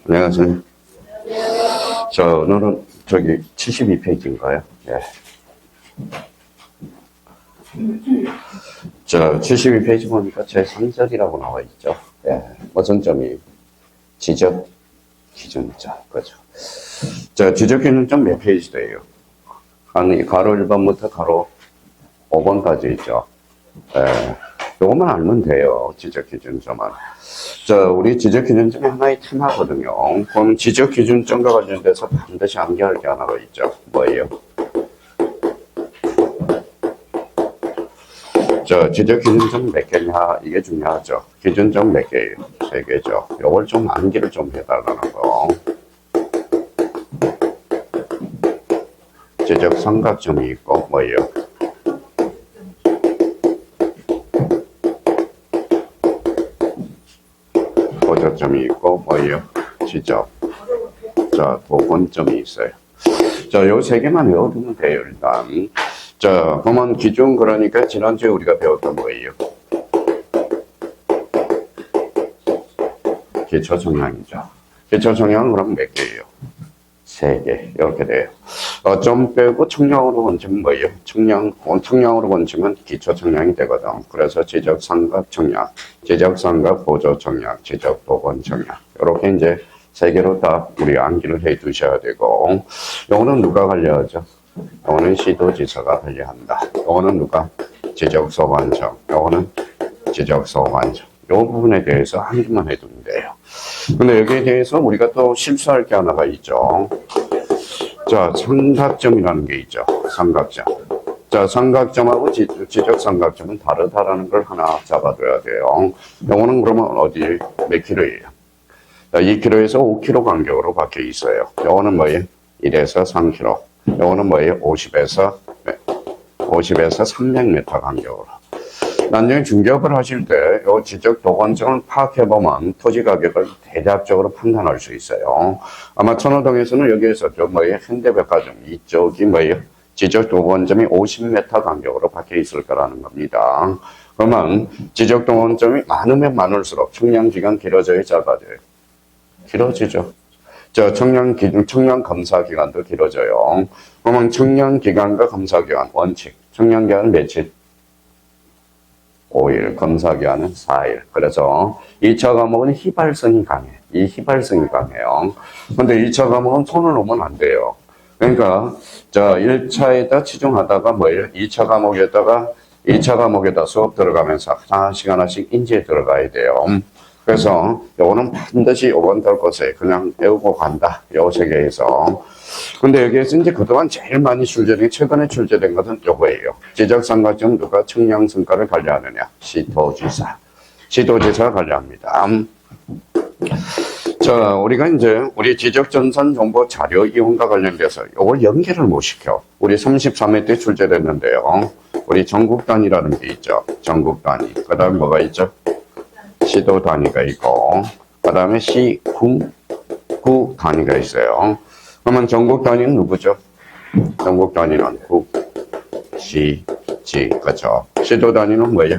안녕하세요. 자, 오늘은 저기 72페이지인가요? 예. 자, 72페이지 보니까 제 3절이라고 나와 있죠. 예. 무슨 점이? 지적 기준점. 그죠. 자, 지적 기준점 몇 페이지대요? 아니, 가로 1번부터 가로 5번까지 있죠. 예. 요것만 알면 돼요. 지적 기준점은. 자, 우리 지적 기준점이 하나의 테마거든요. 그럼 지적 기준점과 관련돼서 반드시 암기할 게 하나가 있죠. 뭐예요? 자, 지적 기준점 몇 개냐? 이게 중요하죠. 기준점 몇 개예요? 3개죠. 요걸 좀 암기를 좀 해달라는 거. 지적 삼각점이 있고, 뭐예요? 보조점이 있고, 뭐예요? 지적. 자, 도건점이 있어요. 자, 요 3개만 외워두면 돼요, 일단. 자, 그러면 기준, 그러니까 지난주에 우리가 배웠던 거예요. 기초 청량이죠. 기초 청량은 그럼 몇 개예요? 3개. 이렇게 돼요. 점 빼고 청량으로 건치면 뭐예요? 청량으로 건치면 기초 청량이 되거든. 그래서 지적 삼각 청량, 지적 삼각 보조 청량, 지적 도건 청량. 이렇게 이제 3개로 다 우리 암기를 해 두셔야 되고, 요거는 누가 관리하죠? 요거는 시도지사가 관리한다. 요거는 누가? 지적소관청. 요거는 지적소관청. 요 부분에 대해서 암기만 해두면 돼요. 근데 여기에 대해서 우리가 또 실수할 게 하나가 있죠. 자, 삼각점이라는 게 있죠. 삼각점. 자, 삼각점하고 지적 삼각점은 다르다라는 걸 하나 잡아둬야 돼요. 요거는 그러면 어디, 몇 킬로예요? 자, 2km에서 5km 간격으로 박혀 있어요. 요거는 뭐예요? 1에서 3km. 요거는 뭐예요? 50에서 300m 간격으로. 나중에 중개업을 하실 때, 요 지적 도건점을 파악해보면 토지 가격을 대략적으로 판단할 수 있어요. 아마 천호동에서는 여기에서 뭐예요? 현대백화점. 이쪽이 뭐예요? 지적 도건점이 50m 간격으로 박혀 있을 거라는 겁니다. 그러면 지적 도건점이 많으면 많을수록 청량 기간 길어져야 작아져요. 길어지죠. 저 청량 검사 기간도 길어져요. 그러면 청량 기간과 검사 기간 원칙. 청량 기간은 며칠? 5일, 검사 기간은 4일. 그래서 2차 과목은 휘발성이 강해. 이 휘발성이 강해요. 근데 2차 과목은 손을 놓으면 안 돼요. 그러니까 자 1차에다 치중하다가 뭐예요? 2차 과목에다 수업 들어가면서 하나씩 인지에 들어가야 돼요. 그래서 요거는 반드시 요번 달 것에 그냥 외우고 간다. 요 3개에서. 근데 여기에서 이제 그동안 제일 많이 최근에 출제된 것은 요거예요. 지적 삼각점 누가 청량 성과를 관리하느냐? 시도지사가 관리합니다. 자, 우리가 이제 우리 지적 전산 정보 자료 이용과 관련돼서 요걸 연계를 못 시켜. 우리 33회 때 출제됐는데요. 우리 전국 단위라는 게 있죠. 전국 단위. 그 다음에 뭐가 있죠? 시도 단위가 있고, 그 다음에 구 단위가 있어요. 그러면 전국 단위는 누구죠? 전국 단위는 국, 시, 지, 그렇죠? 시도 단위는 뭐예요?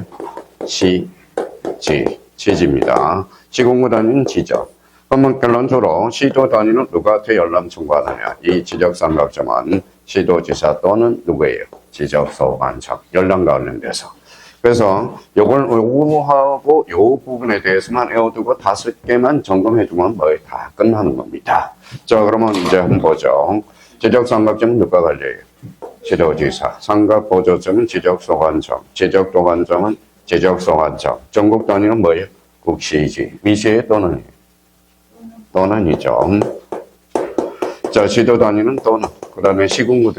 지입니다. 시군구 단위는 지죠. 그러면 결론적으로 시도 단위는 누구한테 열람 청구하느냐? 이 지적 삼각점은 시도지사 또는 누구예요? 지적소관청, 열람과 관련돼서. 그래서 요거하고 요 부분에 대해서만 외워두고 5개만 점검해주면 뭐 다 끝나는 겁니다. 자, 그러면 이제 한번 보죠. 지적삼각점은 누가 관리해요? 시도지사. 삼각보조점은 지적소관청. 지적도관청은 지적소관청. 전국 단위는 뭐예요? 국시지. 미시의 또는이죠. 자, 시도 단위는 또는. 그 다음에 시군구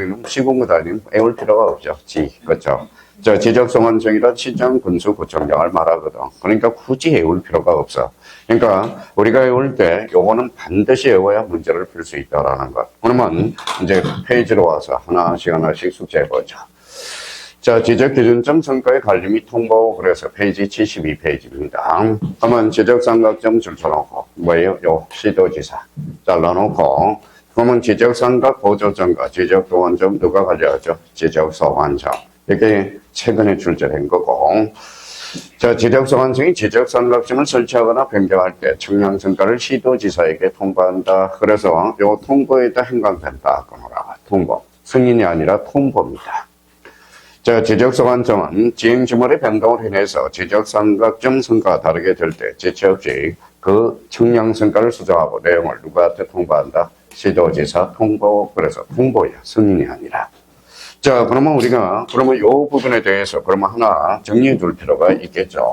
단위는 외울 필요가 없죠. 그렇죠? 저 지적소관청이라 시장, 군수, 구청장을 말하거든. 그러니까 굳이 외울 필요가 없어. 그러니까 우리가 외울 때 요거는 반드시 외워야 문제를 풀 수 있다라는 것. 그러면 이제 페이지로 와서 하나씩 숙제해보죠. 자, 지적기준점 성과의 관리 및 통보. 그래서 페이지 72페이지입니다. 그러면 지적삼각점 줄쳐놓고 뭐예요? 요 시도지사 잘라놓고, 그러면 지적삼각 보조점과 지적도관점 누가 관리하죠? 지적소관청. 이게 최근에 출제된 거고, 자, 지적소관청이 지적삼각점을 설치하거나 변경할 때 청량성과를 시도지사에게 통보한다. 그래서 요 통보에다 행방된다. 끊어라. 통보. 승인이 아니라 통보입니다. 자, 지적소관청은 지행지물의 변동을 인해서 지적삼각점 성과가 다르게 될 때 지체 없이 그 청량성과를 수정하고 내용을 누구한테 통보한다? 시도지사 통보. 그래서 통보야. 승인이 아니라. 자, 그러면 그러면 요 부분에 대해서 그러면 하나 정리해 둘 필요가 있겠죠.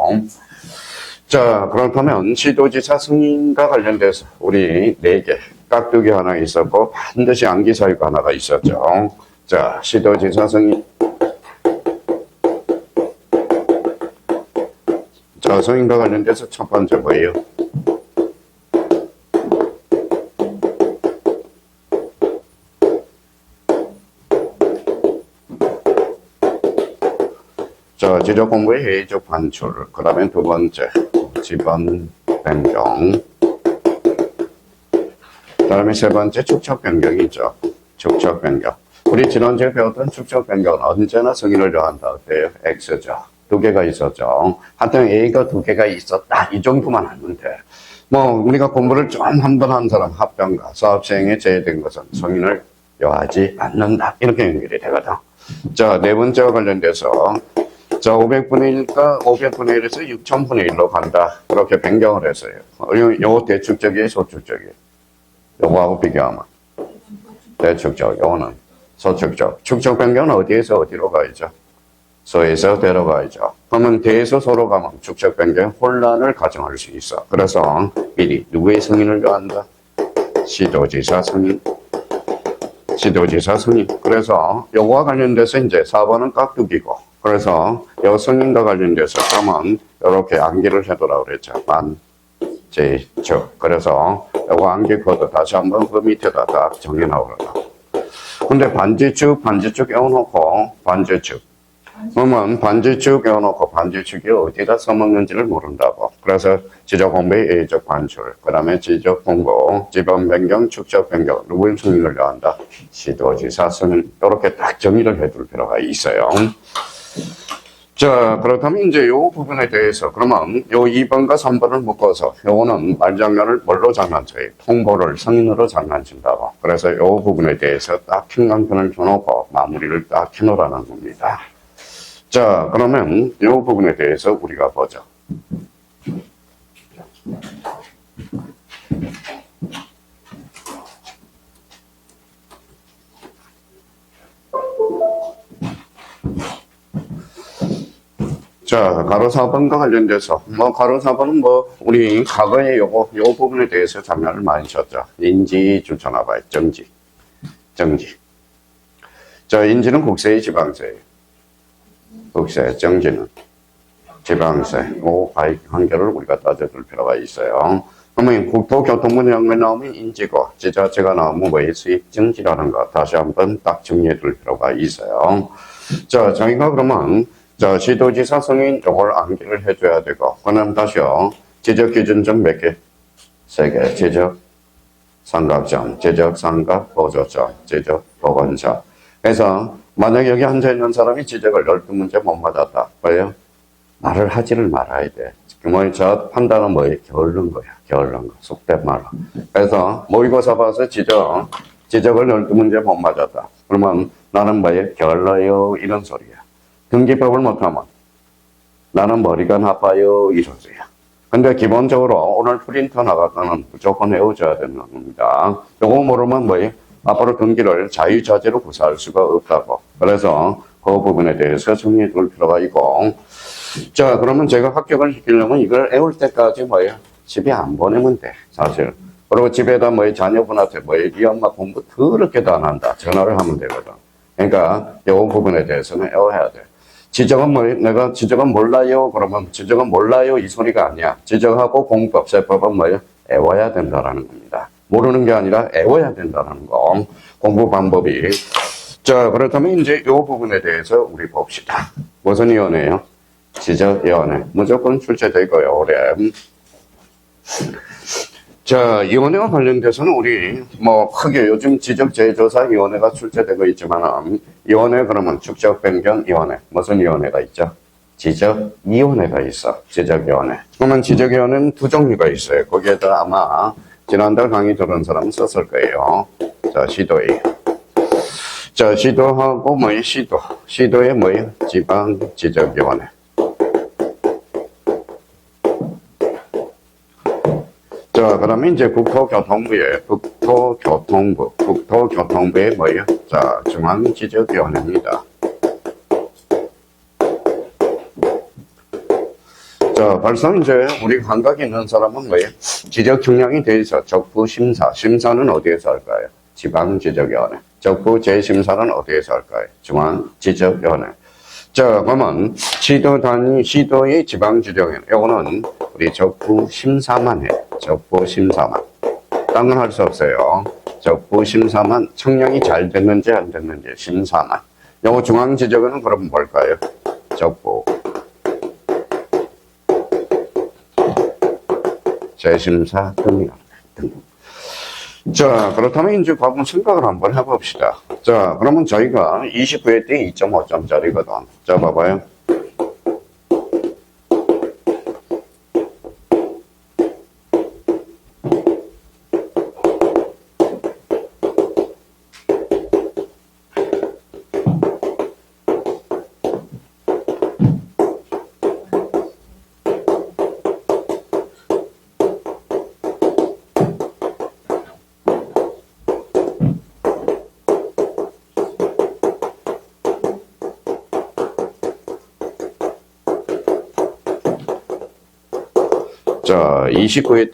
자, 그렇다면 시도지사 승인과 관련돼서 우리 4개, 깍두기 하나 있었고 반드시 암기사유가 하나가 있었죠. 자, 시도지사 승인. 자, 승인과 관련돼서 첫 번째 뭐예요? 자, 지적공부의 회의적 반출. 그 다음에 두 번째, 지번 변경. 그 다음에 세 번째, 축척 변경이죠. 축척 변경. 우리 지난주에 배웠던 축척 변경은 언제나 승인을 요한다. 어때요? X죠. 2개가 있었죠. 하여튼 A가 2개가 있었다. 이 정도만 알면 돼. 뭐, 우리가 공부를 좀 한 번 한 사람, 합병과 사업시행에 제외된 것은 승인을 요하지 않는다. 이렇게 연결이 되거든. 자, 네 번째와 관련돼서 자, 500분의 1과 500분의 1에서 6000분의 1로 간다. 그렇게 변경을 했어요. 요거 대축적이에요, 소축적이에요? 요거하고 비교하면. 대축적, 요거는 소축적. 축적 변경은 어디에서 어디로 가야죠? 소에서 대로 가야죠. 그러면 대에서 소로 가면 축적 변경 혼란을 가정할 수 있어. 그래서 미리 누구의 승인을 요한다? 시도지사 승인. 시도지사 승인. 그래서 요거와 관련돼서 이제 4번은 깍두기고. 그래서 요 승인과 관련돼서 그러면 이렇게 암기를 해두라고 그랬죠. 반제축. 그래서 요거 암기 코드 다시 한번 그 밑에다 딱 정해 나오라. 근데 반제축 외워놓고 반제축. 그러면 반제축 외워놓고 반제축이 어디다 써먹는지를 모른다고. 그래서 지적공부의 예의적 반출. 그 다음에 지적공고, 지번 변경, 축적 변경. 누구의 승인을 요한다? 시도지사 승인. 이렇게 딱 정의를 해둘 필요가 있어요. 자, 그렇다면 이제 요 부분에 대해서 그러면 요 2번과 3번을 묶어서 요거는 말장난을 뭘로 장난쳐요? 통보를 승인으로 장난친다고. 그래서 요 부분에 대해서 딱 형광펜을 줘놓고 마무리를 딱 해놓으라는 겁니다. 자, 그러면 요 부분에 대해서 우리가 보죠. 자, 가로 4번과 관련돼서, 가로 4번은 우리 과거에 요 부분에 대해서 장난을 많이 쳤죠. 인지 줄쳐놔봐요. 정지. 자, 인지는 국세의 지방세예요. 국세, 정지는 지방세. 요 관계를 우리가 따져둘 필요가 있어요. 그러면 국토교통부 장관 나오면 인지고, 지자체가 나오면 수입 정지라는 거 다시 한번 딱 정리해 둘 필요가 있어요. 자, 저희가 그러면 자, 시도지사 승인 요걸 암기를 해줘야 되고, 그럼 다시요. 지적기준점 몇 개? 3개. 지적삼각점, 지적삼각보조점, 지적보건점. 그래서 만약 여기 앉아있는 사람이 지적을 12문제 못 맞았다. 왜요? 말을 하지를 말아야 돼. 그러면 저 판단은 뭐예요? 게을른 거야. 게을른 거. 속된 말로. 그래서 모의고사 봐서 지적을 12문제 못 맞았다. 그러면 나는 뭐예요? 게을러요. 이런 소리야. 등기법을 못하면 나는 머리가 나빠요. 이 소리야. 근데 기본적으로 오늘 프린터 나가서는 무조건 외워줘야 되는 겁니다. 요거 모르면 뭐예요? 앞으로 등기를 자유자재로 구사할 수가 없다고. 그래서 그 부분에 대해서 정리해 둘 필요가 있고. 자, 그러면 제가 합격을 시키려면 이걸 외울 때까지 뭐예요? 집에 안 보내면 돼. 사실. 그리고 집에다 자녀분한테 이 엄마 공부 더럽게도 안 한다. 전화를 하면 되거든. 그러니까 요 부분에 대해서는 외워야 돼. 지적은 내가 지적은 몰라요. 그러면 지적은 몰라요. 이 소리가 아니야. 지적하고 공법, 세법은 외워야 된다라는 겁니다. 모르는 게 아니라 외워야 된다는 거. 공부 방법이. 자, 그렇다면 이제 이 부분에 대해서 우리 봅시다. 무슨 위원회요? 지적위원회. 무조건 출제되고요, 올해. 자, 위원회와 관련돼서는 우리 크게 요즘 지적재조사위원회가 출제되고 있지만 위원회 그러면 축적변경위원회 무슨 위원회가 있죠? 지적위원회가 있어. 지적위원회. 그러면 지적위원회는 두 종류가 있어요. 거기에다 아마 지난달 강의 들은 사람은 썼을 거예요. 자, 시도위. 자, 시도하고 뭐예요? 시도. 시도에 뭐예요? 지방지적위원회. 자, 그러면 이제 국토교통부에 뭐예요? 자, 중앙지적위원회입니다. 자, 벌써 이제 우리 감각이 있는 사람은 뭐예요? 지적 경향이 돼 있어. 적부심사. 심사는 어디에서 할까요? 지방지적위원회. 적부 재심사는 어디에서 할까요? 중앙지적위원회. 자, 그러면 시도의 지방지적위원회. 이거는 우리 적부심사만 해. 적부심사만. 딴 건 할 수 없어요. 적부심사만 청량이 잘 됐는지 안 됐는지 심사만. 요거 중앙지적위원회는 그럼 뭘까요? 적부 재심사 등. 자, 그렇다면 이제 한번 생각을 한번 해봅시다. 자, 그러면 저희가 29회 때 2.5점짜리거든. 자, 봐봐요. 자, 29회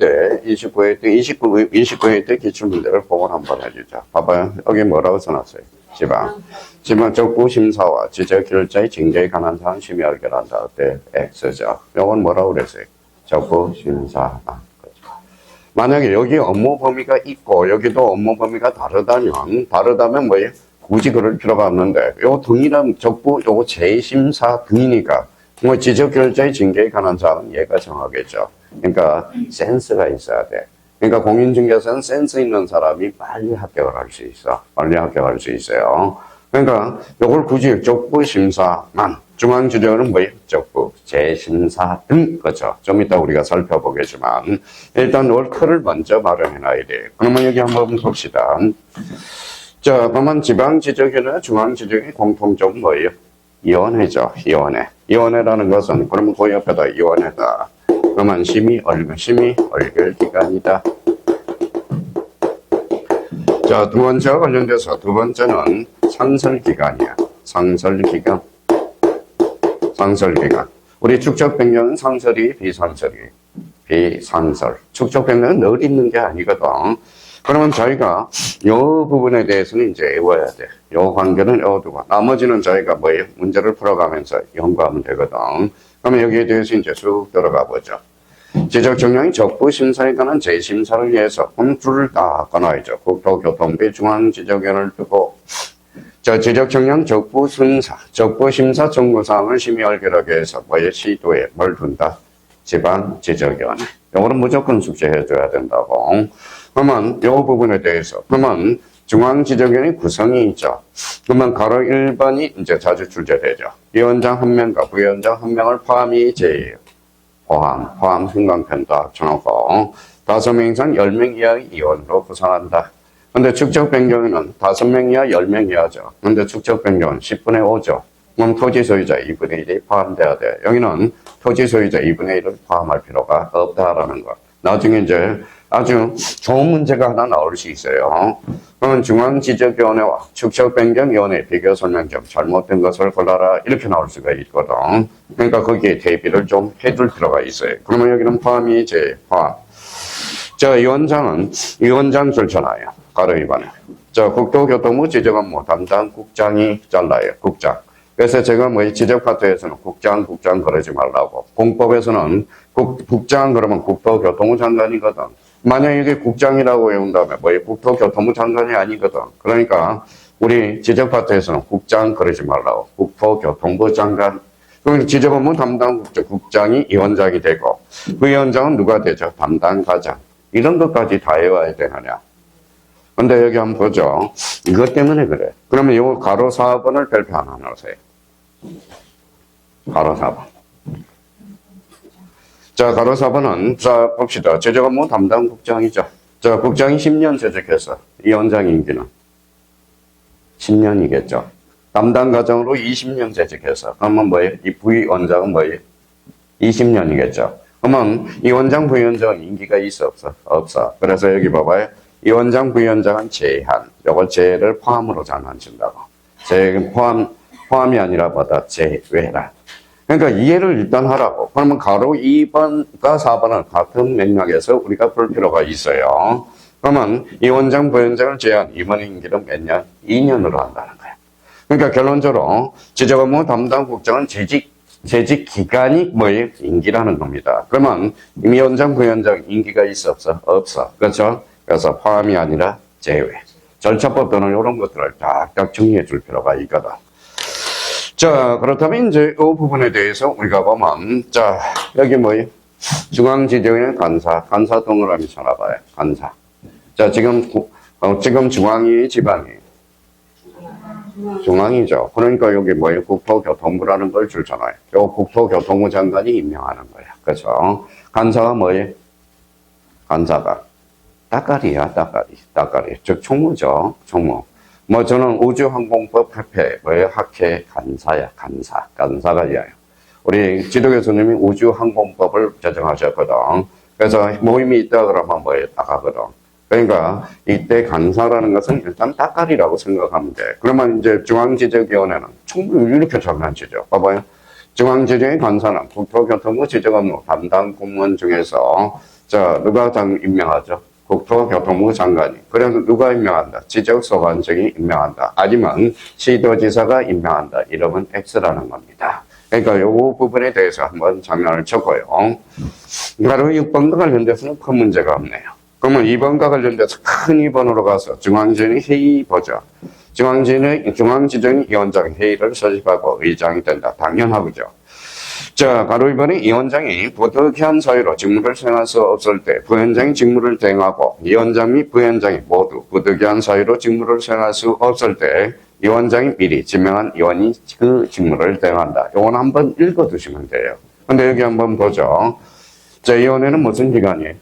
때 기출문제를 보고 한번 해주자. 봐봐요. 여기 뭐라고 써놨어요? 지방 적부심사와 지적결자의 징계에 관한 사안 심의 의결한다. 그때 X죠. 이건 뭐라고 그랬어요? 적부심사. 만약에 여기 업무 범위가 있고 여기도 업무 범위가 다르다면 뭐예요? 굳이 그럴 필요가 없는데 요 동일한 적부 요거 재심사 등이니까 뭐 지적결자의 징계에 관한 사안은 얘가 정하겠죠. 그러니까 센스가 있어야 돼. 그러니까 공인중개사는 센스 있는 사람이 빨리 합격을 할 수 있어. 빨리 합격할 수 있어요. 그러니까 요걸 굳이 적부심사만, 중앙지적은 뭐예요? 적부, 재심사 등 거죠. 좀 이따 우리가 살펴보겠지만 일단 월터를 먼저 마련해놔야 돼. 그러면 여기 한번 봅시다. 자, 그러면 지방지적이나 중앙지적의 공통점은 뭐예요? 위원회죠. 위원회라는 것은 그러면 그 옆에다 위원회다. 그러면 심의 얼결 기간이다. 자, 두 번째와 관련돼서 두 번째는 상설 기간이야. 상설 기간. 우리 축적 변경은 상설이 비상설. 축적 변경은 늘 있는 게 아니거든. 그러면 저희가 이 부분에 대해서는 이제 외워야 돼. 이 관계는 외워두고 나머지는 저희가 뭐예요? 문제를 풀어가면서 연구하면 되거든. 그러면 여기에 대해서 이제 쭉 들어가 보죠. 지적정량이 적부심사에 관한 재심사를 위해서 줄을 딱 꺼놔야죠. 국토교통부 중앙지적위원회를 두고 저 지적정량 적부심사 청구사항을 심의 의결하기 위해서 뭐에 시도에 뭘 둔다? 지방지적위원회. 이거는 무조건 숙제해줘야 된다고. 그러면 이 부분에 대해서 그러면 중앙지적위원회 구성이 있죠. 그러면 가로 1번이 이제 자주 출제되죠. 위원장 1명과 부위원장 1명을 포함이 제예요. 포함 흥광편도 합쳐놓고 5명 이상 10명 이하의 위원으로 구성한다. 근데 축적 변경에는 5명 이하 10명 이하죠. 근데 축적 변경은 10분의 5죠. 그럼 토지 소유자 2분의 1이 포함돼야 돼. 여기는 토지 소유자 2분의 1을 포함할 필요가 없다라는 거. 나중에 이제 아주 좋은 문제가 하나 나올 수 있어요. 그러면 중앙지적위원회와 축적변경위원회 비교 설명점 잘못된 것을 골라라 이렇게 나올 수가 있거든. 그러니까 거기에 대비를 좀 해둘 필요가 있어요. 그러면 여기는 포함이 이제 포함. 자, 위원장 절차나요. 가로 2번에. 자, 국토교통부 지적업무 담당 국장이 잘라요. 국장. 그래서 제가 뭐 지적 파트에서는 국장 그러지 말라고. 공법에서는 국장 그러면 국토교통부 장관이거든. 만약 이게 국장이라고 외운다면 국토교통부 장관이 아니거든. 그러니까 우리 지적 파트에서는 국장 그러지 말라고. 국토교통부 장관. 그럼 지적업무 담당 국장이 위원장이 되고 그 위원장은 누가 되죠? 담당과장. 이런 것까지 다 외워야 되느냐. 근데 여기 한번 보죠. 이것 때문에 그래. 그러면 요 가로 4번을 별표 하나 넣으세요. 가로 4번. 자, 가로 4번은, 자, 봅시다. 제적업무 담당 국장이죠. 자, 국장이 10년 재직해서 이 원장 임기는 10년이겠죠. 담당 과정으로 20년 재직해서. 그러면 뭐예요? 이 부위원장은 뭐예요? 20년이겠죠. 그러면 이 원장 부위원장은 임기가 있어, 없어? 없어. 그래서 여기 봐봐요. 이 원장 부위원장은 제한. 요걸 제를 포함으로 장난친다고. 제 포함이 아니라 뭐다? 제외라. 그러니까 이해를 일단 하라고. 그러면 가로 2번과 4번은 같은 맥락에서 우리가 볼 필요가 있어요. 그러면 이 원장 부위원장을 제한 이번 임기는 몇 년? 2년으로 한다는 거예요. 그러니까 결론적으로 지적업무 담당 국장은 재직 기간이 뭐예요? 임기라는 겁니다. 그러면 이 원장 부위원장 임기가 있어, 없어? 없어. 그렇죠? 그래서 포함이 아니라 제외. 절차법 또는 이런 것들을 딱딱 정리해 줄 필요가 있거든. 자, 그렇다면 이제 이 부분에 대해서 우리가 보면, 자, 여기 뭐예요? 중앙지정의 간사 동그라미 쳐놔봐요. 간사. 자, 지금 중앙이 지방이. 중앙이죠. 그러니까 여기 뭐예요? 국토교통부라는 걸 줄잖아요. 요 국토교통부 장관이 임명하는 거예요. 그렇죠? 간사가 뭐예요? 간사가. 따까리. 즉, 총무죠. 총무. 뭐, 저는 우주항공법 협회, 뭐예요? 학회 간사야, 간사가 이야요. 우리 지도 교수님이 우주항공법을 제정하셨거든. 그래서 모임이 있다 그러면 뭐예요? 나가거든. 그러니까 이때 간사라는 것은 일단 따까리라고 생각하면 돼. 그러면 이제 중앙지적위원회는 총무 이렇게 장난치죠. 봐봐요. 중앙지적의 간사는 국토교통부 지적업무 담당 공무원 중에서 자, 누가 임명하죠? 국토교통부 장관이. 그래서 누가 임명한다? 지적소관청이 임명한다. 아니면 시도지사가 임명한다. 이러면 X라는 겁니다. 그러니까 요 부분에 대해서 한번 장난을 쳤고요. 바로 6번과 관련돼서는 큰 문제가 없네요. 그러면 2번과 관련돼서 큰 2번으로 가서 중앙지정의 회의 보죠. 중앙지정의 위원장 회의를 소집하고 의장이 된다. 당연하죠. 자, 바로 2번에 위원장이 부득이한 사유로 직무를 수행할 수 없을 때 부위원장이 직무를 대행하고 위원장 및 부위원장이 모두 부득이한 사유로 직무를 수행할 수 없을 때 위원장이 미리 지명한 위원이 그 직무를 대행한다. 요건 한번 읽어두시면 돼요. 근데 여기 한번 보죠. 자, 위원회는 무슨 기관이에요?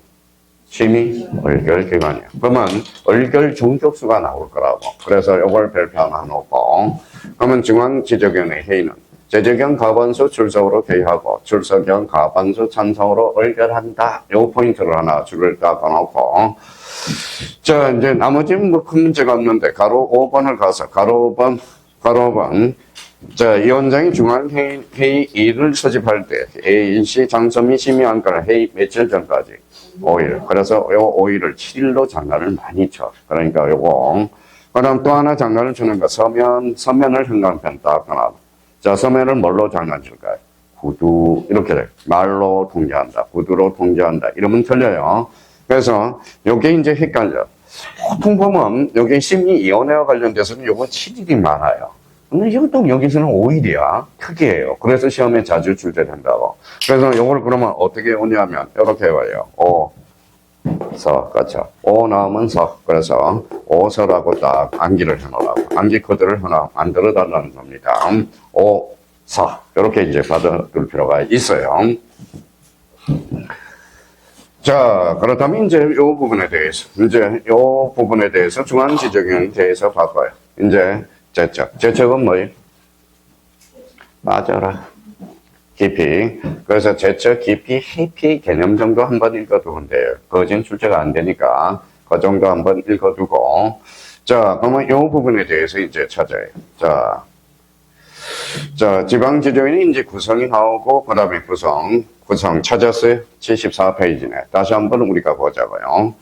심의 얼결 기관이에요. 그러면 얼결 중족수가 나올 거라고. 그래서 요걸 별표 하나 놓고. 그러면 중앙지적위원회 회의는 제적형 가반수 출석으로 개의하고 출석형 가반수 찬성으로 얼결한다. 요 포인트를 하나 줄을 닦아놓고. 자, 이제 나머지는 뭐 큰 문제가 없는데 가로 5번을 가서 가로 5번. 자, 위원장이 중앙회의를 소집할 때 A씨 장소미 심의안건을 회의 며칠 전까지 5일. 그래서 요 5일을 7일로 장난을 많이 쳐. 그러니까 요거. 그다음 또 하나 장난을 주는 거 서면을 형광펜 딱 하나. 자, 서면을 뭘로 장난칠까요? 구두, 이렇게 돼. 말로 통제한다. 구두로 통제한다. 이러면 틀려요. 그래서, 요게 이제 헷갈려. 보통 보면, 여기 심의위원회와 관련돼서는 요거 7일이 많아요. 근데 이것도 여기서는 5일이야. 크게예요. 그래서 시험에 자주 출제된다고. 그래서 요걸 그러면 어떻게 오냐면, 이렇게 와요. 서, 그렇죠. 오 나오면 서. 그래서 오서라고 딱 암기를 해놓으라고. 암기 코드를 하나 만들어 달라는 겁니다. 오, 서. 이렇게 이제 받아둘 필요가 있어요. 자, 그렇다면 이제 요 부분에 대해서 중앙지적위원회에 대해서 바꿔요. 이제 제척은 뭐예요? 맞아라. 깊이. 그래서 제척, 깊이, 해피 개념 정도 한번 읽어두면 돼요. 거진 출제가 안 되니까 그 정도 한번 읽어두고. 자, 그러면 이 부분에 대해서 이제 찾아요. 자, 지방지정이 이제 구성이 나오고, 그 다음에 구성 찾았어요? 74페이지네. 다시 한번 우리가 보자고요.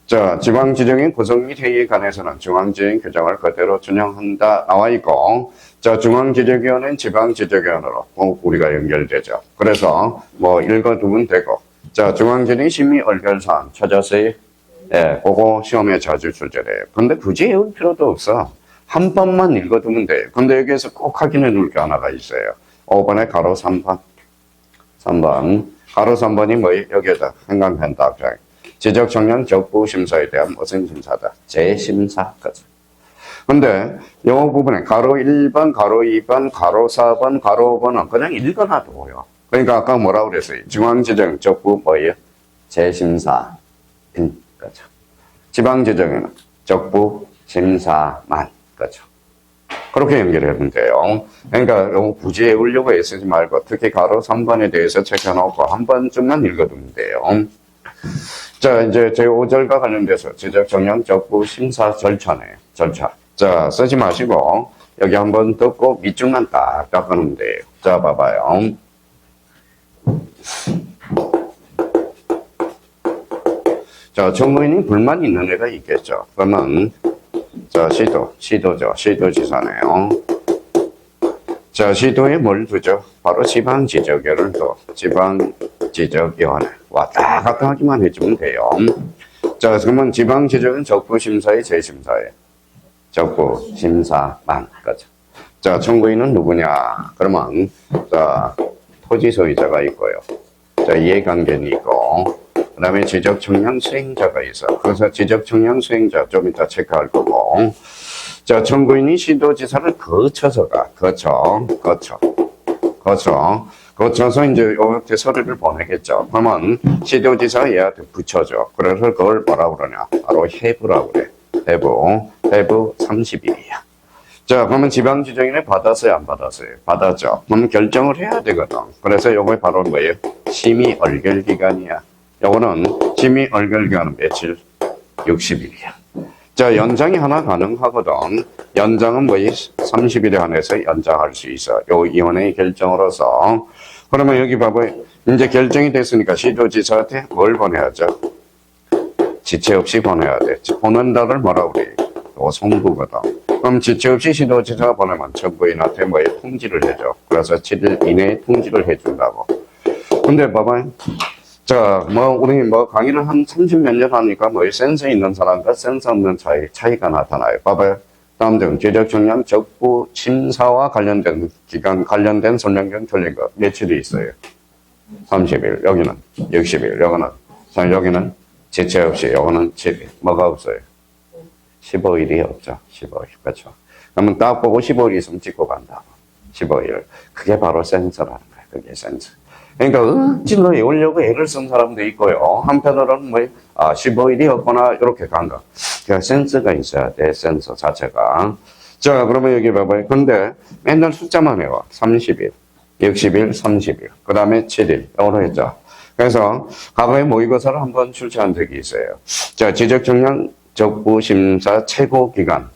자, 지방지정의 구성 및 회의에 관해서는 중앙지정 규정을 그대로 준용한다 나와 있고, 자, 중앙지적위원회는 지방지적위원회로 우리가 연결되죠. 그래서 뭐 읽어두면 되고, 자, 중앙지정 심의 얼결사항 찾았어요? 예, 그거 시험에 자주 출제돼요. 근데 굳이 외울 필요도 없어. 한 번만 읽어두면 돼요. 근데 여기에서 꼭 확인해 놓을 게 하나가 있어요. 5번에 가로 3번. 가로 3번이 뭐예요? 여기에다 행간펜다. 지적 청년 적부 심사에 대한 무슨 심사다? 재심사. 거죠. 근데 이 부분에 가로 1번, 가로 2번, 가로 4번, 가로 5번은 그냥 읽어놔도요. 그러니까 아까 뭐라고 그랬어요? 중앙지정, 적부 뭐예요? 재심사. 그렇죠. 지방지정에는 적부, 심사만. 그렇죠. 그렇게 연결하면 돼요. 그러니까 굳이 외우려고 애쓰지 말고 특히 가로 3번에 대해서 체크해놓고 한 번쯤만 읽어두면 돼요. 자, 이제 제5절과 관련돼서 지적 정량 적부 심사 절차네요. 절차. 자, 쓰지 마시고 여기 한번 듣고 밑줄만 딱 닦아놓으면 돼요. 자, 봐봐요. 자, 정부인이 불만이 있는 애가 있겠죠. 그러면 자, 시도죠. 시도지사네요. 자, 시도에 뭘 두죠? 바로 지방지적위원회를 둬. 지방지적위원회. 왔다 갔다 하기만 해주면 돼요. 자, 그러면 지방지적은 적부심사의 재심사예요. 적부심사만. 그렇죠. 자, 청구인은 누구냐? 그러면, 자, 토지 소유자가 있고요. 자, 이해관계는 있고, 그 다음에 지적청량 수행자가 있어. 그래서 지적청량 수행자 좀 이따 체크할 거고. 자, 청구인이 시도지사를 거쳐서 가. 거쳐서 이제 이렇게 서류를 보내겠죠. 그러면 시도지사가 얘한테 붙여줘. 그래서 그걸 뭐라고 그러냐. 바로 해부라고 그래. 해부 30일이야. 자, 그러면 지방지정인에 받았어요, 안 받았어요? 받았죠. 그러면 결정을 해야 되거든. 그래서 요거 바로 뭐예요? 심의 얼결 기간이야. 요거는 심의 얼결 기간은 며칠? 60일이야. 자, 연장이 하나 가능하거든. 연장은 뭐예요? 30일에 한해서 연장할 수 있어. 요 위원회의 결정으로서. 그러면 여기 봐봐요. 이제 결정이 됐으니까 시도지사한테 뭘 보내야죠? 지체 없이 보내야 돼. 보낸다를 뭐라고 그래? 요 송부거든. 그럼 지체 없이 시도지사가 보내면 정부인한테 뭐예요? 통지를 해줘. 그래서 7일 이내에 통지를 해준다고. 근데 봐봐요. 자, 우리 강의를 한 30몇 년 하니까 센서 있는 사람과 센서 없는 차이가 나타나요. 봐봐요. 다음 중, 지적청량 적부 심사와 관련된 기간, 관련된 설명경 틀린 거 며칠이 있어요? 30일. 여기는 60일. 여기는 지체 없이, 여기는 7일. 뭐가 없어요? 15일이 없죠. 15일. 그렇죠. 그러면 딱 보고 15일 있으면 찍고 간다고. 15일. 그게 바로 센서라는 거예요. 그게 센서. 그러니까 억지로 외우려고 애를 쓴 사람도 있고요. 한편으로는 15일이 없거나 이렇게 간 거. 그러니까 센스가 있어야 돼. 센서 자체가. 자, 그러면 여기 봐봐요. 근데 맨날 숫자만 외워. 30일, 60일, 30일. 그 다음에 7일. 이거로 했죠. 그래서 과거에 모의고사를 한번 출제한 적이 있어요. 자, 지적청량 적부심사 최고기간.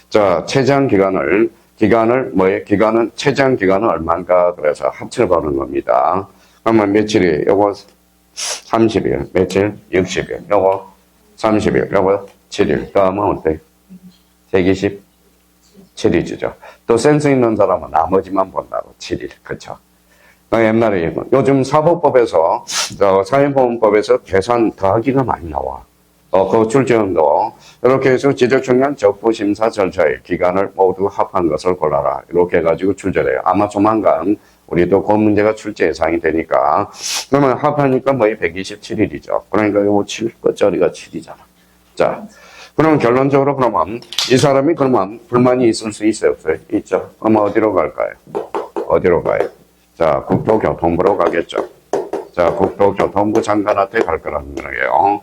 자, 최장 기간은 최장 기간은 얼마인가? 그래서 합치를 보는 겁니다. 그러면 며칠이, 요거 30일, 며칠? 60일, 요거 30일, 요거 7일. 그러면 어때? 127일이죠. 또 센스 있는 사람은 나머지만 본다고. 7일. 그쵸? 옛날에, 요즘 사법법에서, 사회보험법에서 계산 더하기가 많이 나와. 그 출제원도 이렇게 해서 지적청량 적부심사 절차의 기간을 모두 합한 것을 골라라. 이렇게 해가지고 출제돼요. 아마 조만간 우리도 그 문제가 출제 예상이 되니까. 그러면 합하니까 127일이죠. 그러니까 요 7 끝자리가 7이잖아. 자, 그러면 결론적으로 그러면 이 사람이 그러면 불만이 있을 수 있어요, 없어요? 있죠. 그러면 어디로 갈까요? 어디로 가요? 자, 국토교통부로 가겠죠. 자, 국토교통부 장관한테 갈 거라는 거예요.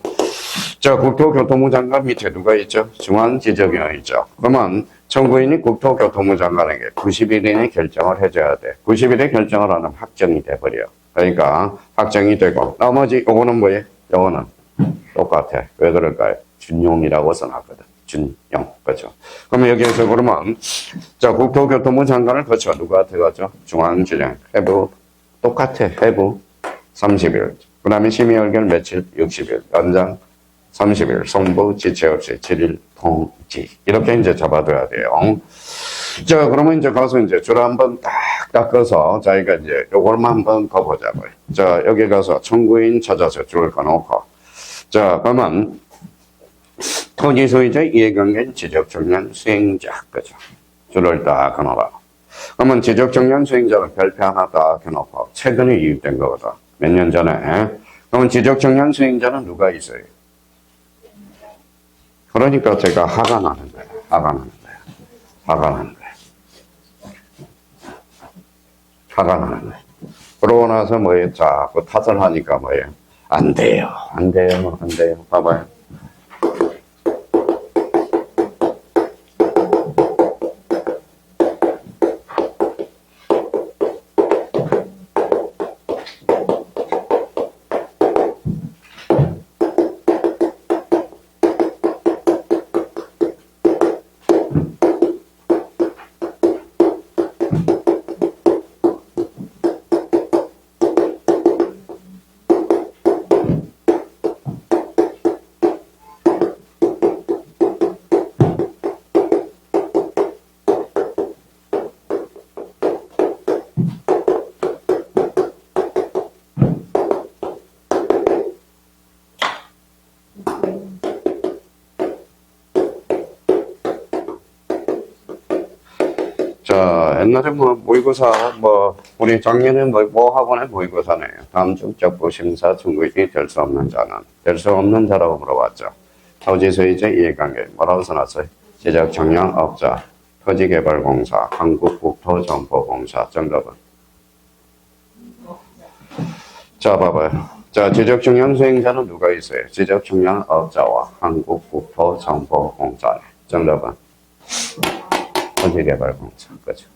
자, 국토교통부 장관 밑에 누가 있죠? 중앙지적위원회 있죠. 그러면 청구인이 국토교통부 장관에게 90일 이내 결정을 해줘야 돼. 90일에 결정을 하면 확정이 돼버려. 그러니까 확정이 되고 나머지 요거는 뭐예요? 요거는 똑같아. 왜 그럴까요? 준용이라고 써놨거든. 준용. 그렇죠. 그러면 여기에서 그러면 자, 국토교통부 장관을 거쳐 누구한테 가죠? 중앙지정. 해부 똑같아. 해부 30일. 그 다음에 심의 의결 며칠? 60일. 연장 30일. 송부 지체 없이 7일 통지. 이렇게 이제 잡아둬야 돼요. 자, 그러면 이제 가서 이제 줄 한번 딱 닦아서 저희가 이제 요걸만 한번 더 보자고요. 자, 여기 가서 청구인 찾아서 줄을 꺼놓고. 자, 그러면 토지 소유자 이해관계인 지적청량 수행자. 그죠? 줄을 딱 꺼놓으라. 그러면 지적청량 수행자는 별표 하나 딱 해놓고 최근에 유입된 거거든. 몇 년 전에. 그러면 지적청량 수행자는 누가 있어요? 그러니까 제가 화가 나는 거예요. 화가 나는 거예요. 그러고 나서 뭐예요? 자꾸 탓을 하니까 뭐예요? 안 돼요. 안 돼요. 안 돼요. 봐봐요. 자, 옛날에 뭐, 모의고사, 뭐, 우리 작년에 뭐 학원에 모의고사네요. 다음 중 적부심사 중국인이 될 수 없는 자는, 될 수 없는 자라고 물어봤죠. 토지소유자 이해관계, 뭐라고 써놨어요? 지적 청량 업자, 토지개발공사, 한국국토정보공사, 정답은? 자, 봐봐요. 자, 지적 청량 수행자는 누가 있어요? 지적 청량 업자와 한국국토정보공사. 정답은? 토지개발공사. 그죠.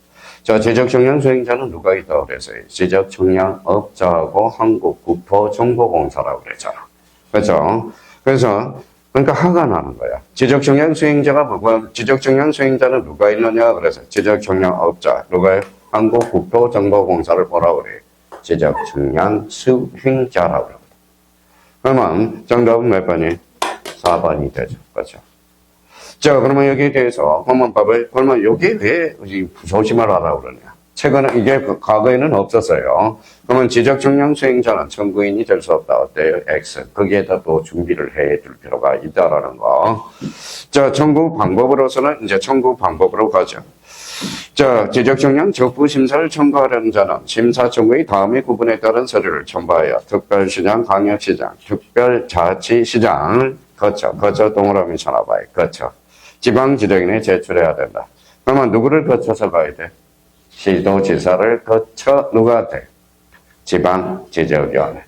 자, 지적청량 수행자는 누가 있다고 그랬어요? 지적청량업자하고 한국국토정보공사라고 그랬잖아. 그죠? 그래서, 그러니까 화가 나는 거야. 지적청량 수행자가 뭐고, 지적청량 수행자는 누가 있느냐? 그래서 지적청량업자, 누가요? 한국국토정보공사를 뭐라고 그래요? 지적청량 수행자라고 그래요. 그러면 정답은 몇 번이? 4번이 되죠. 그죠? 자, 그러면 여기에 대해서 한번 봐봐요. 그러면 여기에 왜 조심을 하라고 그러냐? 최근에 이게 과거에는 없었어요. 그러면 지적청량 수행자는 청구인이 될 수 없다. 어때요? X. 거기에다 또 준비를 해 줄 필요가 있다라는 거. 자, 청구 방법으로서는 이제 청구 방법으로 가죠. 자, 지적청량 적부심사를 청구하려는 자는 심사 청구의 다음의 구분에 따른 서류를 첨부하여 특별시장, 광역시장, 특별자치시장을 거쳐 동그라미 쳐놔봐요. 거쳐. 지방지정인에 제출해야 된다. 그러면 누구를 거쳐서 가야 돼? 시도지사를 거쳐 누가 돼? 지방지적위원회.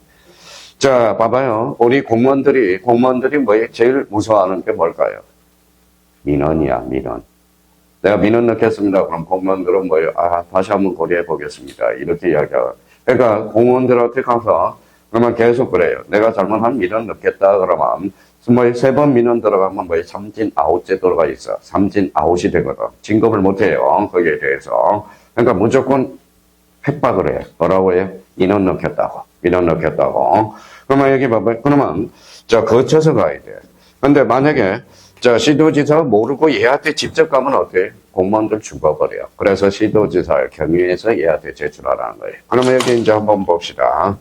자, 봐봐요. 우리 공무원들이 뭐예요? 제일 무서워하는 게 뭘까요? 민원이야, 민원. 내가 민원 넣겠습니다. 그럼 공무원들은 뭐예요? 아, 다시 한번 고려해 보겠습니다. 이렇게 이야기하고. 그러니까 공무원들한테 가서 그러면 계속 그래요. 내가 잘못한 민원 넣겠다. 그러면 뭐 3번 민원 들어가면 뭐 삼진 아웃제 들어가 있어. 삼진 아웃이 되거든. 진급을 못 해요. 거기에 대해서. 그러니까 무조건 팩박을 해. 뭐라고 해요? 민원 넣겠다고. 민원 넣겠다고. 그러면 여기 봐봐요. 그러면 자, 거쳐서 가야 돼. 근데 만약에 자, 시도지사가 모르고 얘한테 직접 가면 어때? 공무원들 죽어버려. 그래서 시도지사를 경유해서 얘한테 제출하라는 거예요. 그러면 여기 이제 한번 봅시다.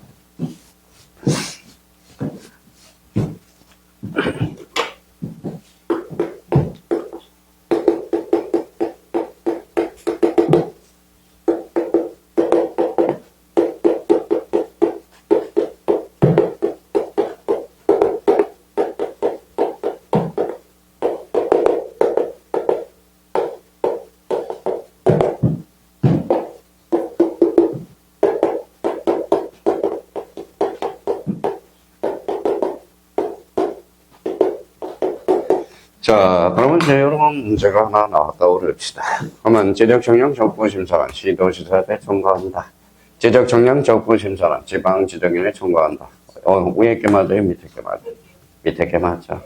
자, 그러면 이제 여러분 문제가 하나 나왔다고 그럽시다. 그러면 지적청량 적부심사는 시도지사에 청구한다. 지적청량 적부심사는 지방지정인에 청구한다. 위에 게 맞아요? 밑에 게 맞아요? 밑에 게 맞죠?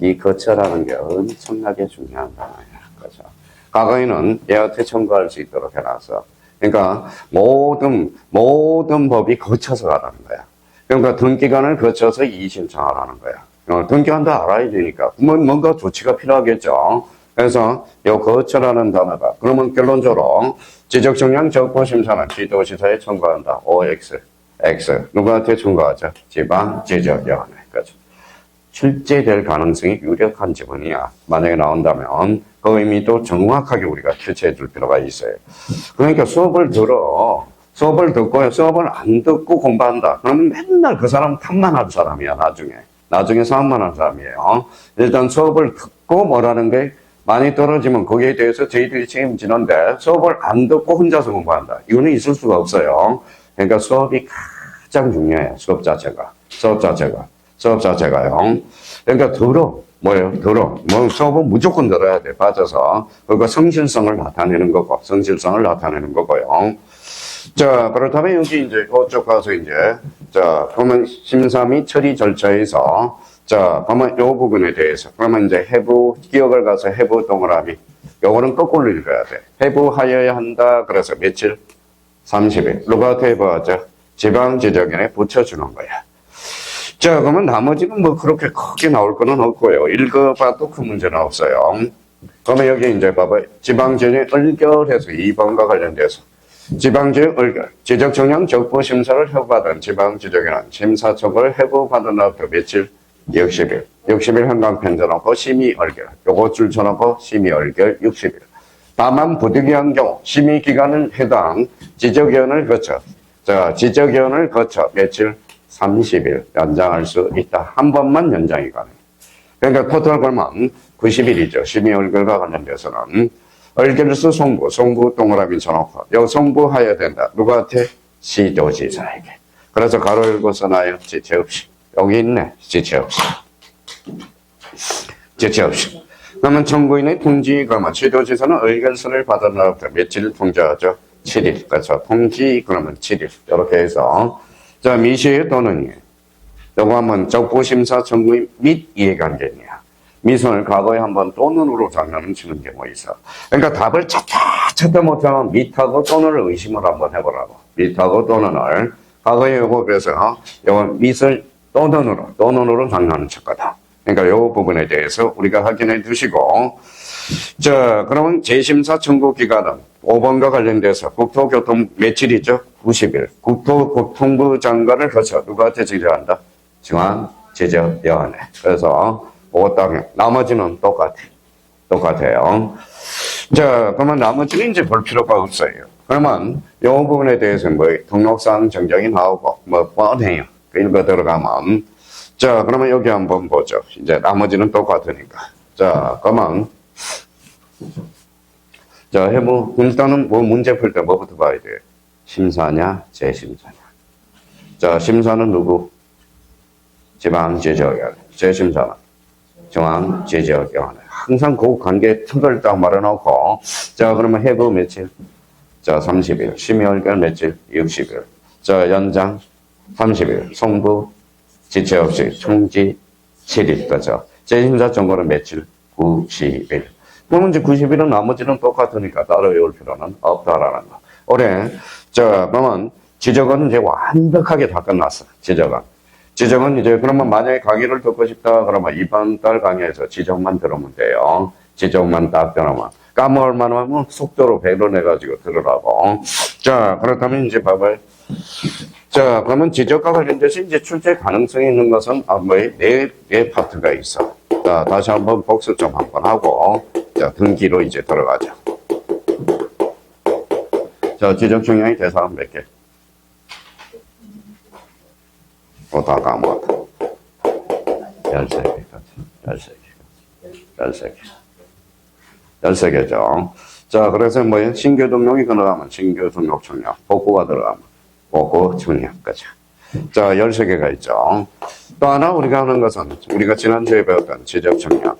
이 거처라는 게 엄청나게 중요한 단어예요. 그렇죠? 과거에는 얘한테 청구할 수 있도록 해놨어. 그러니까 모든 법이 거쳐서 가라는 거야. 그러니까 등기관을 거쳐서 이의신청하라는 거야. 등기관도 알아야 되니까 뭔가 조치가 필요하겠죠. 그래서 요 거쳐라는 단어가 그러면 결론적으로 지적청량 적부심사는 시도지사에 청구한다. OX, X 누구한테 청구하죠? 지방지적위원회. 그렇죠. 출제될 가능성이 유력한 지문이야. 만약에 나온다면 그 의미도 정확하게 우리가 캐치해 줄 필요가 있어요. 그러니까 수업을 듣고요. 수업을 안 듣고 공부한다. 그러면 맨날 그 사람 탓만 할 사람이야. 나중에 싸움만 한 사람이에요. 일단 수업을 듣고 뭐라는 게 많이 떨어지면 거기에 대해서 저희들이 책임지는데 수업을 안 듣고 혼자서 공부한다. 이거는 있을 수가 없어요. 그러니까 수업이 가장 중요해요. 수업 자체가요. 그러니까 뭐예요? 뭐 수업은 무조건 들어야 돼. 빠져서. 그거 성실성을 나타내는 거고요. 자, 그렇다면 여기 이제 이쪽 가서 이제, 자, 그러면 심사 및 처리 절차에서, 자, 그러면 요 부분에 대해서, 그러면 이제 기억을 가서 해부 동그라미. 요거는 거꾸로 읽어야 돼. 해부하여야 한다. 그래서 며칠? 30일. 누구한테 해부하죠? 지방지적인에 붙여주는 거야. 자, 그러면 나머지는 뭐 그렇게 크게 나올 거는 없고요. 읽어봐도 큰 문제는 없어요. 그러면 여기 이제 봐봐요. 지방지적인 의결해서 2번과 관련돼서. 지방지역 의결, 지적청량 적부심사를 해부받은 지방지적에는 심사촉을 해부받은 날부터 며칠? 60일. 60일 한강 편져놓고 심의 의결. 요거 줄 쳐놓고 심의 의결 60일. 다만 부득이한 경우 심의기간을 해당 지적위원을 거쳐. 자, 지적위원을 거쳐 며칠? 30일 연장할 수 있다. 한 번만 연장이 가능해요. 그러니까 토탈 그러면 90일이죠. 심의 의결과 관련돼서는. 의결수 송부 동그라미 쳐놓고 요 송부하여야 된다. 누구한테? 시도지사에게. 그래서 가로 열고 써놔요. 지체 없이. 여기 있네. 지체 없이. 그러면 청구인의 통지, 그러면 시도지사는 의결서를 받은 날부터 며칠 통지하죠? 7일. 그래서 통지, 그러면 7일. 이렇게 해서. 자, 미시의 또는 요거 한번 적부심사 청구인 및 이해관계냐. 미선을 과거에 한번 또는으로 장난을 치는 경우가 있어. 그러니까 답을 찾다 못하면 밑하고 또는을 의심을 한번 해보라고. 밑하고 또는을. 과거에 요거 그래서 요거 밑을 또는으로 장난을 쳤거든. 그러니까 요 부분에 대해서 우리가 확인해 두시고. 자, 그러면 재심사 청구 기간은 5번과 관련돼서 국토교통 며칠이죠? 90일. 국토교통부 장관을 거쳐 누구한테 지적한다? 중앙지적위원회. 그래서 나머지는 똑같아요. 자, 그러면 나머지는 이제 볼 필요가 없어요. 그러면 이 부분에 대해서 뭐 등록상 정정이 나오고 뭐 뻔해요. 읽어 들어가면. 자, 그러면 여기 한번 보죠. 이제 나머지는 똑같으니까. 자, 그러면 자, 해부 일단은 뭐 문제 풀 때 뭐부터 봐야 돼요? 심사냐, 재심사냐. 자, 심사는 누구? 지방지적위원회. 재심사는 중앙지적위원회. 항상 그 관계 틀을 딱 말해놓고, 자, 그러면 해부 며칠? 자, 30일. 심의 의결 며칠? 60일. 자, 연장 30일. 송부 지체 없이 총지 7일. 그죠? 재심사 정보는 며칠? 90일. 그러면 이제 90일은 나머지는 똑같으니까 따로 외울 필요는 없다라는 거. 올해, 자, 그러면 지적은 이제 완벽하게 다 끝났어. 지적은 이제 그러면 만약에 강의를 듣고 싶다 그러면 이번 달 강의에서 지적만 들으면 돼요. 지적만 딱 들으면. 까먹을 만하면 속도로 배론해가지고 들으라고. 자, 그렇다면 이제 봐봐요. 자, 그러면 지적과 관련돼서 이제 출제 가능성이 있는 것은 네 파트가 있어. 자, 다시 한번 복습 좀 한번 하고, 자, 등기로 이제 들어가죠. 자, 지적 청량의 대상은 몇 개? 다 까먹었다. 13개죠. 자, 그래서 뭐예요? 신규 등록이 들어가면 신규 등록 청량, 복구가 들어가면 복구 청량, 그죠? 자, 13개가 있죠. 또 하나 우리가 하는 것은 우리가 지난주에 배웠던 지적 청량.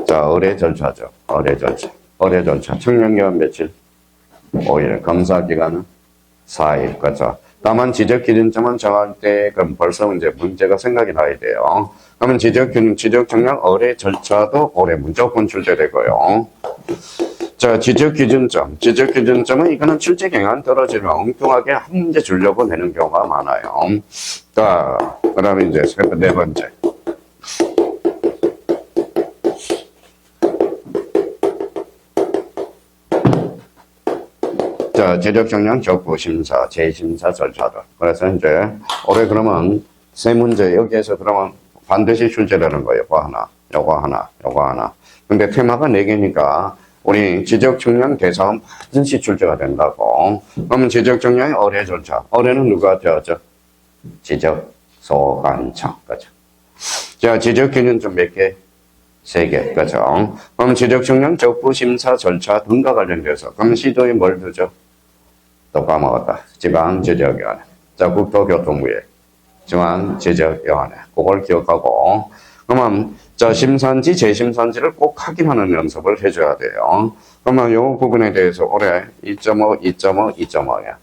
자, 의뢰 절차죠. 의뢰 절차. 청량기간 며칠? 5일. 검사기간은 4일. 그죠? 다만 지적 기준점은 정할 때 그럼 벌써 이제 문제가 생각이 나야 돼요. 그러면 지적 청량 의뢰 절차도 올해 무조건 출제되고요. 자, 지적 기준점은 이거는 출제 경향 떨어지면 엉뚱하게 한 문제 주려고 내는 경우가 많아요. 자, 그 다음에 이제 네 번째. 자, 지적 청량 적부 심사, 재심사 절차들. 그래서 이제 올해 그러면 세 문제 여기에서 그러면 반드시 출제되는 거예요. 요거 하나. 근데 테마가 4개니까 우리 지적 청량 대상은 반드시 출제가 된다고. 그러면 지적 청량의 의뢰 절차. 의뢰는 누구한테 하죠? 지적 소관청. 그죠? 자, 지적균은 좀 몇 개? 3개. 그죠? 그럼 지적청량 적부 심사 절차 등과 관련돼서 그럼 시도에 뭘 두죠? 또 까먹었다. 지방지적위원회. 자, 국토교통부에 중앙지적위원회. 그걸 기억하고 그러면 자, 심산지, 재심산지를 꼭 확인하는 연습을 해줘야 돼요. 그러면 이 부분에 대해서 올해 2.5, 2.5, 2.5야.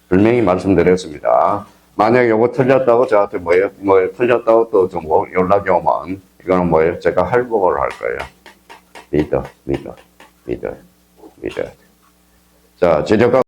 분명히 말씀드렸습니다. 만약에 요거 틀렸다고 저한테 뭐예요? 틀렸다고 또 좀 연락이 오면 이거는 뭐예요? 제가 할복을 할 거예요. 믿어. 자, 지적과